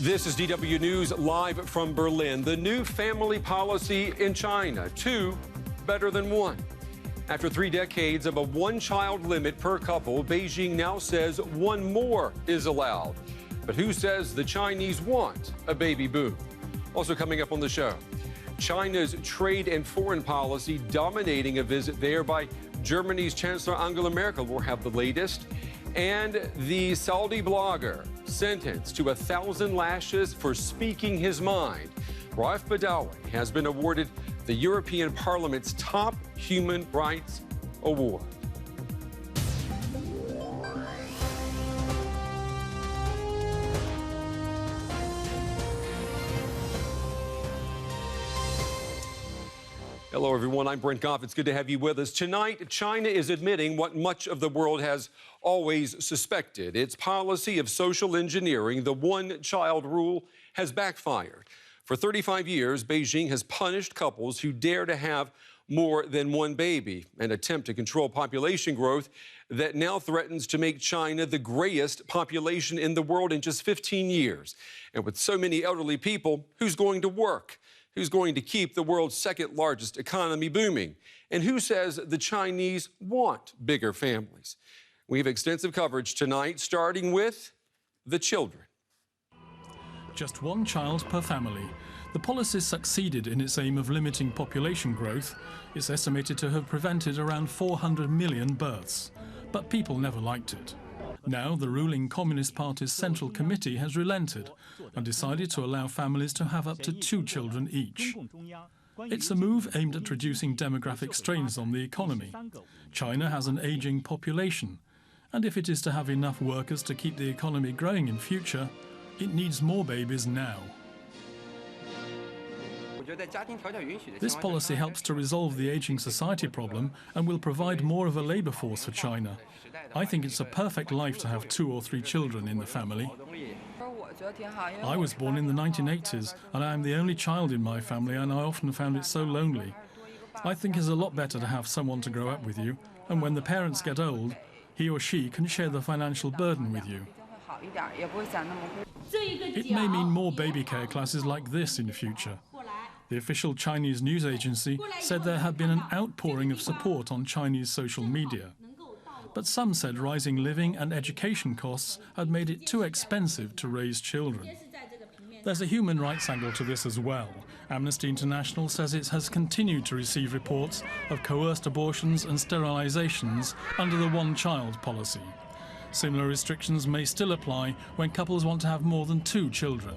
This is DW News live from Berlin. The new family policy in China, two better than one. After 3 decades of a one-child limit per couple, Beijing now says one more is allowed. But who says the Chinese want a baby boom? Also coming up on the show, China's trade and foreign policy dominating a visit there by Germany's Chancellor Angela Merkel. We'll have the latest. And the Saudi blogger sentenced to 1,000 lashes for speaking his mind. Raif Badawi has been awarded the European Parliament's top human rights award. Hello, everyone. I'm Brent Goff. It's good to have you with us. Tonight, China is admitting what much of the world has always suspected. Its policy of social engineering, the one-child rule, has backfired. For 35 years, Beijing has punished couples who dare to have more than one baby, an attempt to control population growth that now threatens to make China the grayest population in the world in just 15 years. And with so many elderly people, who's going to work? Who's going to keep the world's second largest economy booming? And who says the Chinese want bigger families? We have extensive coverage tonight, starting with the children. Just one child per family. The policy succeeded in its aim of limiting population growth. It's estimated to have prevented around 400 million births. But people never liked it. Now, the ruling Communist Party's Central Committee has relented and decided to allow families to have up to 2 children each. It's a move aimed at reducing demographic strains on the economy. China has an aging population, and if it is to have enough workers to keep the economy growing in future, it needs more babies now. This policy helps to resolve the aging society problem and will provide more of a labour force for China. I think it's a perfect life to have 2 or 3 children in the family. I was born in the 1980s and I am the only child in my family, and I often found it so lonely. I think it's a lot better to have someone to grow up with you, and when the parents get old, he or she can share the financial burden with you. It may mean more baby care classes like this in future. The official Chinese news agency said there had been an outpouring of support on Chinese social media. But some said rising living and education costs had made it too expensive to raise children. There's a human rights angle to this as well. Amnesty International says it has continued to receive reports of coerced abortions and sterilizations under the one-child policy. Similar restrictions may still apply when couples want to have more than 2 children.